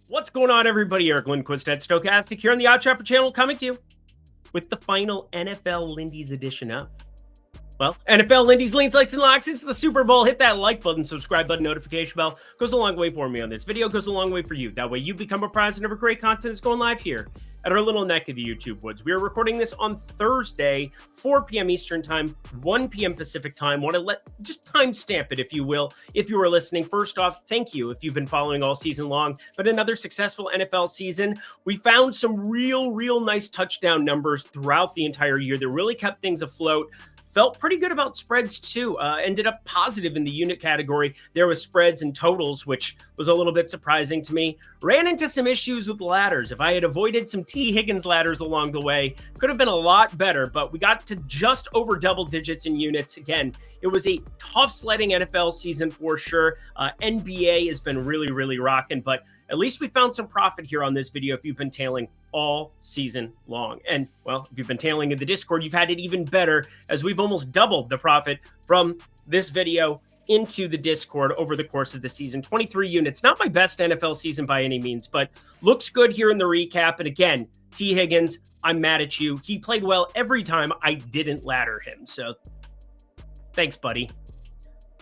What's going on, everybody? Eric Lindquist at Stochastic here on the OddsShopper channel, coming to you with the final NFL Lindy's edition of, well, NFL Lindy's Leans, Likes, and Locks. It's the Super Bowl. Hit that like button, subscribe button, notification bell. Goes a long way for me on this video. Goes a long way for you. That way you become a prize and never great content is going live here at our little neck of the YouTube woods. We are recording this on Thursday, 4 p.m. Eastern time, 1 p.m. Pacific time. Want to just timestamp it, if you will, if you are listening. First off, thank you if you've been following all season long. But another successful NFL season. We found some real nice touchdown numbers throughout the entire year that really kept things afloat. Felt pretty good about spreads too. Ended up positive in the unit category. There was spreads and totals, which was a little bit surprising to me. Ran into some issues with ladders. If I had avoided some T. Higgins ladders along the way, could have been a lot better, but we got to just over double digits in units. Again, it was a tough sledding NFL season for sure. NBA has been really rocking, but at least we found some profit here on this video if you've been tailing all season long. And, well, if you've been tailing in the Discord, you've had it even better, as we've almost doubled the profit from this video into the Discord over the course of the season. 23 units, not my best NFL season by any means, but looks good here in the recap. And again, T. Higgins, I'm mad at you. He played well every time I didn't ladder him. So thanks, buddy.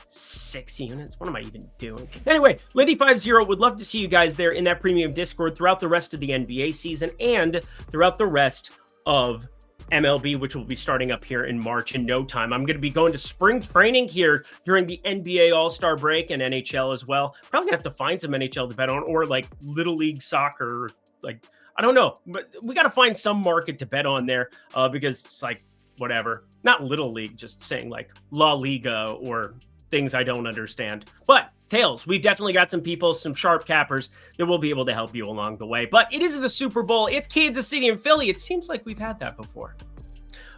6 units. What am I even doing? Anyway, Lindy50 would love to see you guys there in that premium Discord throughout the rest of the NBA season and throughout the rest of MLB, which will be starting up here in March in no time. I'm going to be going to spring training here during the NBA All-Star break and NHL as well. Probably going to have to find some NHL to bet on, or like Little League Soccer. Like, I don't know, but we got to find some market to bet on there because it's like, whatever. Not Little League, just saying like La Liga or things I don't understand. But tails, we've definitely got some people, some sharp cappers that will be able to help you along the way. But it is the Super Bowl. It's Kansas City and Philly. It seems like we've had that before.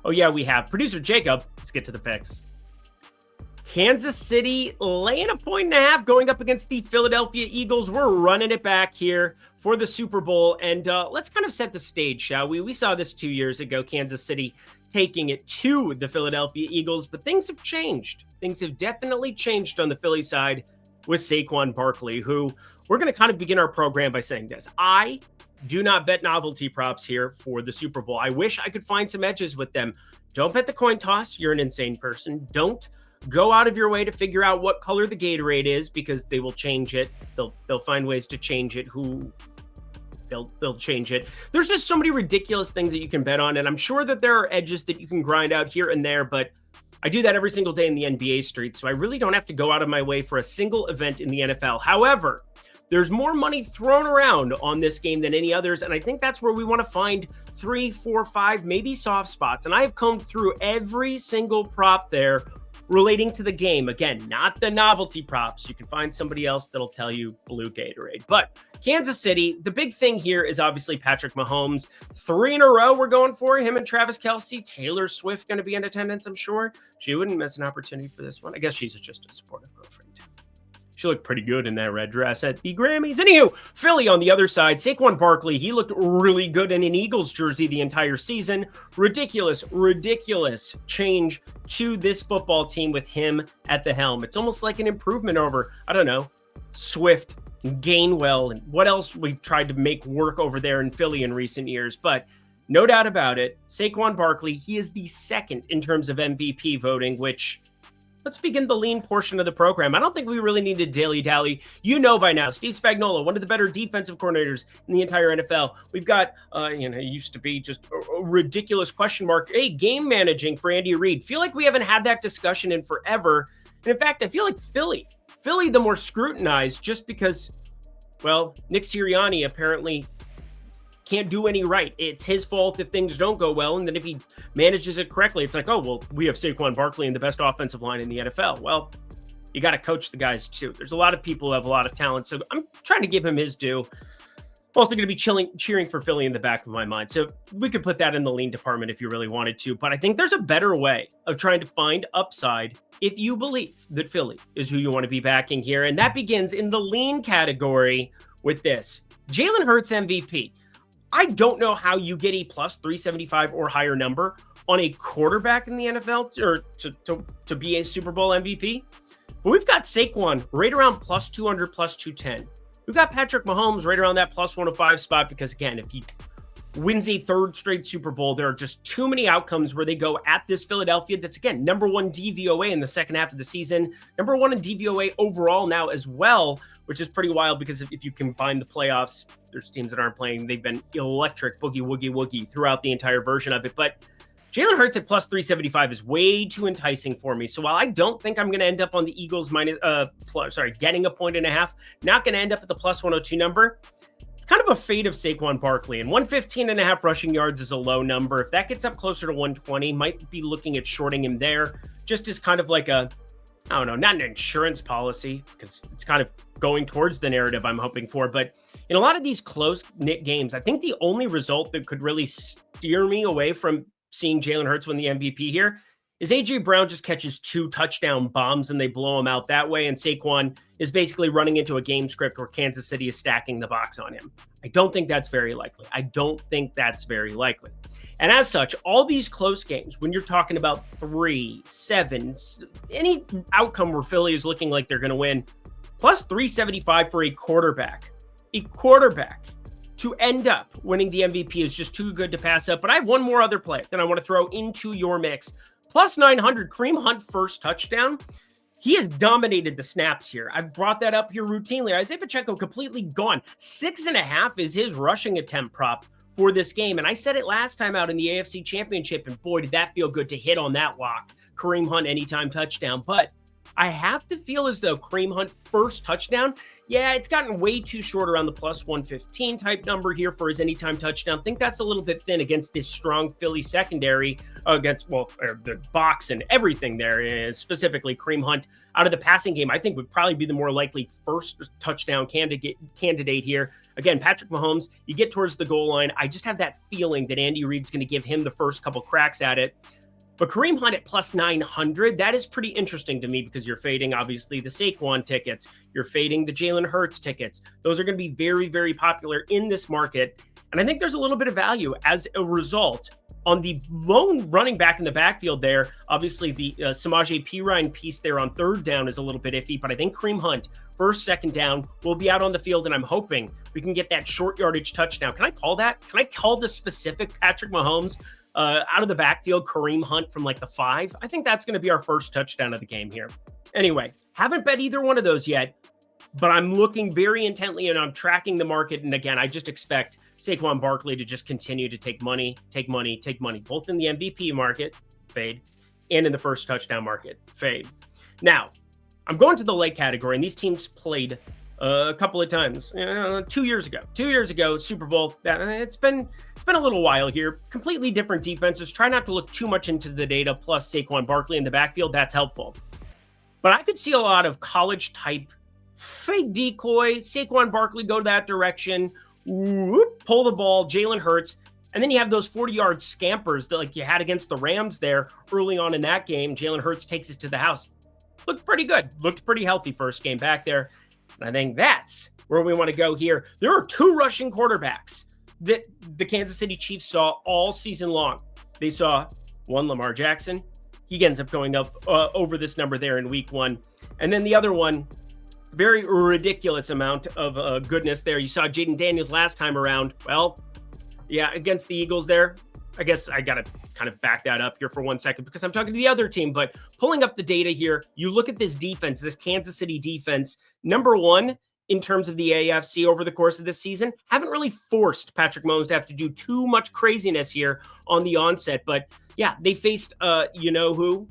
Oh yeah, we have. Producer Jacob, let's get to the picks. Kansas City laying 1.5 going up against the Philadelphia Eagles. We're running it back here for the Super Bowl. And let's kind of set the stage, shall we? We saw this 2 years ago, Kansas City taking it to the Philadelphia Eagles, but things have changed. Things have definitely changed on the Philly side with Saquon Barkley, who we're going to kind of begin our program by saying this. I do not bet novelty props here for the Super Bowl. I wish I could find some edges with them. Don't bet the coin toss. You're an insane person. Don't go out of your way to figure out what color the Gatorade is, because they will change it. They'll find ways to change it. They'll change it. There's just so many ridiculous things that you can bet on, and I'm sure that there are edges that you can grind out here and there, but I do that every single day in the NBA street, so I really don't have to go out of my way for a single event in the NFL. However, there's more money thrown around on this game than any others, and I think that's where we want to find 3, 4, 5, maybe soft spots, and I have combed through every single prop there relating to the game. Again, not the novelty props. You can find somebody else that'll tell you blue Gatorade. But Kansas City, the big thing here is obviously Patrick Mahomes. 3 in a row we're going for him and Travis Kelce. Taylor Swift going to be in attendance, I'm sure. She wouldn't miss an opportunity for this one. I guess she's just a supportive girlfriend. She looked pretty good in that red dress at the Grammys. Anywho, Philly on the other side, Saquon Barkley, he looked really good in an Eagles jersey the entire season. Ridiculous change to this football team with him at the helm. It's almost like an improvement over, I don't know, Swift and Gainwell and what else we've tried to make work over there in Philly in recent years. But no doubt about it, Saquon Barkley, he is the second in terms of MVP voting, which... Let's begin the lean portion of the program. I don't think we really need to dilly-dally. You know by now, Steve Spagnuolo, one of the better defensive coordinators in the entire NFL. We've got, it used to be just a ridiculous question mark. Hey, game managing for Andy Reid. Feel like we haven't had that discussion in forever. And in fact, I feel like Philly, the more scrutinized, just because, well, Nick Sirianni apparently can't do any right. It's his fault if things don't go well. And then if he manages it correctly, it's like, oh, well, we have Saquon Barkley and the best offensive line in the NFL. Well, you got to coach the guys too. There's a lot of people who have a lot of talent. So I'm trying to give him his due. I'm also going to be cheering for Philly in the back of my mind. So we could put that in the lean department if you really wanted to. But I think there's a better way of trying to find upside if you believe that Philly is who you want to be backing here. And that begins in the lean category with this. Jalen Hurts MVP. I don't know how you get a plus 375 or higher number on a quarterback in the NFL to be a Super Bowl MVP. But we've got Saquon right around plus 200, plus 210. We've got Patrick Mahomes right around that plus 105 spot because, again, if he wins a third straight Super Bowl, there are just too many outcomes where they go at this Philadelphia that's, again, number one DVOA in the second half of the season, number one in DVOA overall now as well, which is pretty wild because if you combine the playoffs, there's teams that aren't playing. They've been electric, boogie, woogie, woogie throughout the entire version of it. But Jalen Hurts at plus 375 is way too enticing for me. So while I don't think I'm going to end up on the Eagles getting a 1.5, not going to end up at the plus 102 number. It's kind of a fade of Saquon Barkley, and 115.5 rushing yards is a low number. If that gets up closer to 120, might be looking at shorting him there, just as kind of like a, I don't know, not an insurance policy, because it's kind of going towards the narrative I'm hoping for. But in a lot of these close-knit games, I think the only result that could really steer me away from seeing Jalen Hurts win the MVP here is A.J. Brown just catches 2 touchdown bombs and they blow him out that way. And Saquon is basically running into a game script where Kansas City is stacking the box on him. I don't think that's very likely. And as such, all these close games, when you're talking about 3, 7, any outcome where Philly is looking like they're going to win, plus 375 for a quarterback to end up winning the MVP is just too good to pass up. But I have one more other play that I want to throw into your mix. Plus 900, Kareem Hunt first touchdown. He has dominated the snaps here. I've brought that up here routinely. Isaiah Pacheco completely gone. 6.5 is his rushing attempt prop for this game. And I said it last time out in the AFC Championship, and boy, did that feel good to hit on that lock. Kareem Hunt anytime touchdown. But I have to feel as though Kareem Hunt first touchdown, yeah, it's gotten way too short around the plus 115 type number here for his anytime touchdown. I think that's a little bit thin against this strong Philly secondary against, the box and everything there, and specifically Kareem Hunt out of the passing game, I think would probably be the more likely first touchdown candidate here. Again, Patrick Mahomes, you get towards the goal line. I just have that feeling that Andy Reid's going to give him the first couple cracks at it. But Kareem Hunt at plus 900, that is pretty interesting to me because you're fading, obviously, the Saquon tickets. You're fading the Jalen Hurts tickets. Those are going to be very, very popular in this market. And I think there's a little bit of value as a result on the lone running back in the backfield there. Obviously, the Samaje Perine piece there on third down is a little bit iffy, but I think Kareem Hunt, first, second down, will be out on the field, and I'm hoping we can get that short yardage touchdown. Can I call that? Can I call the specific Patrick Mahomes out of the backfield, Kareem Hunt from like the 5? I think that's going to be our first touchdown of the game here. Anyway, haven't bet either one of those yet, but I'm looking very intently and I'm tracking the market. And again, I just expect Saquon Barkley to just continue to take money, both in the MVP market, fade, and in the first touchdown market, fade. Now, I'm going to the late category, and these teams played a couple of times 2 years ago, Super Bowl. It's been a little while here. Completely different defenses. Try not to look too much into the data, plus Saquon Barkley in the backfield. That's helpful. But I could see a lot of college type fake decoy, Saquon Barkley go that direction, pull the ball, Jalen Hurts, and then you have those 40-yard scampers that like you had against the Rams there early on in that game. Jalen Hurts takes it to the house. Looked pretty good. Looked pretty healthy first game back there. And I think that's where we want to go here. There are 2 rushing quarterbacks that the Kansas City Chiefs saw all season long. They saw one, Lamar Jackson. He ends up going up over this number there in week 1. And then the other one, very ridiculous amount of goodness there. You saw Jaden Daniels last time around. Well, yeah, against the Eagles there. I guess I got to kind of back that up here for 1 second because I'm talking to the other team, but pulling up the data here, you look at this defense, this Kansas City defense, number 1 in terms of the AFC over the course of this season, haven't really forced Patrick Mahomes to have to do too much craziness here on the onset. But yeah, they faced, who?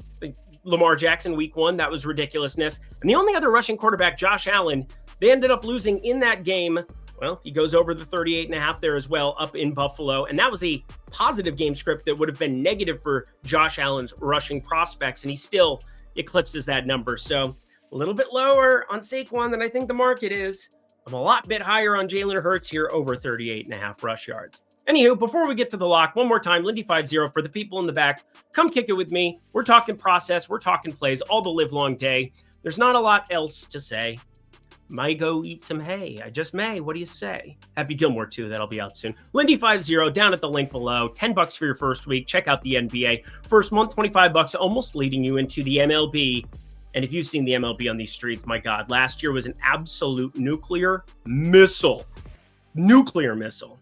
Lamar Jackson week 1. That was ridiculousness. And the only other rushing quarterback, Josh Allen, they ended up losing in that game. Well, he goes over the 38.5 there as well up in Buffalo. And that was a positive game script that would have been negative for Josh Allen's rushing prospects. And he still eclipses that number. So a little bit lower on Saquon than I think the market is. I'm a lot bit higher on Jalen Hurts here, over 38.5 rush yards. Anywho, before we get to the lock, one more time, Lindy50 for the people in the back. Come kick it with me. We're talking process. We're talking plays all the live long day. There's not a lot else to say. Might go eat some hay. I just may. What do you say? Happy Gilmore, too. That'll be out soon. Lindy50 down at the link below. $10 for your first week. Check out the NBA. First month, $25, almost leading you into the MLB. And if you've seen the MLB on these streets, my God, last year was an absolute nuclear missile. Nuclear missile.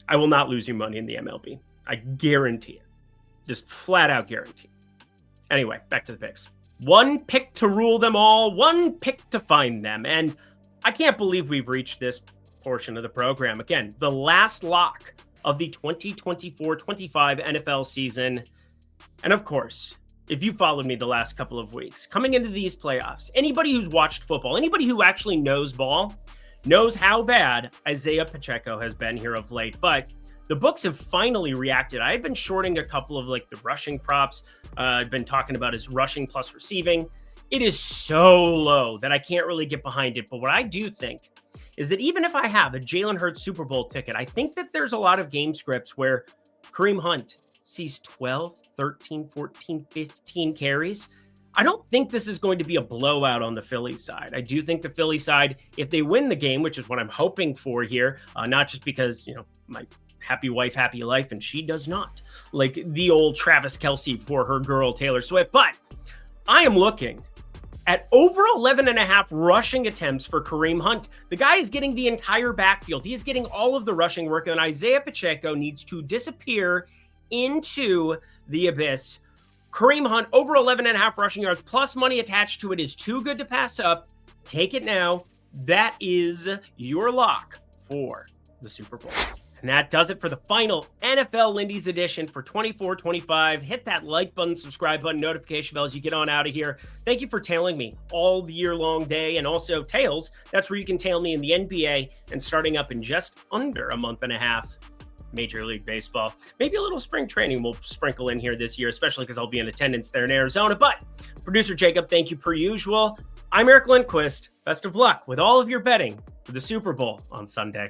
I will not lose you money in the MLB. I guarantee it. Just flat out guarantee. Anyway, back to the picks. One pick to rule them all, one pick to find them. And I can't believe we've reached this portion of the program. Again, the last lock of the 2024-25 NFL season. And of course, if you followed me the last couple of weeks, coming into these playoffs, anybody who's watched football, anybody who actually knows ball, knows how bad Isaiah Pacheco has been here of late. But the books have finally reacted. I've been shorting a couple of the rushing props. I've been talking about his rushing plus receiving. It is so low that I can't really get behind it. But what I do think is that even if I have a Jalen Hurts Super Bowl ticket, I think that there's a lot of game scripts where Kareem Hunt sees 12, 13, 14, 15 carries. I don't think this is going to be a blowout on the Philly side. I do think the Philly side, if they win the game, which is what I'm hoping for here, not just because, my happy wife, happy life, and she does not, like the old Travis Kelce for her girl Taylor Swift, but I am looking at over 11.5 rushing attempts for Kareem Hunt. The guy is getting the entire backfield. He is getting all of the rushing work, and Isaiah Pacheco needs to disappear into the abyss. Kareem Hunt, over 11.5 rushing yards, plus money attached to it, is too good to pass up. Take it now. That is your lock for the Super Bowl. And that does it for the final NFL Lindy's edition for 24-25. Hit that like button, subscribe button, notification bell as you get on out of here. Thank you for tailing me all the year long day. And also tails, that's where you can tail me in the NBA and starting up in just under a month and a half. Major League Baseball. Maybe a little spring training will sprinkle in here this year, especially because I'll be in attendance there in Arizona. But producer Jacob, thank you per usual. I'm Eric Lindquist. Best of luck with all of your betting for the Super Bowl on Sunday.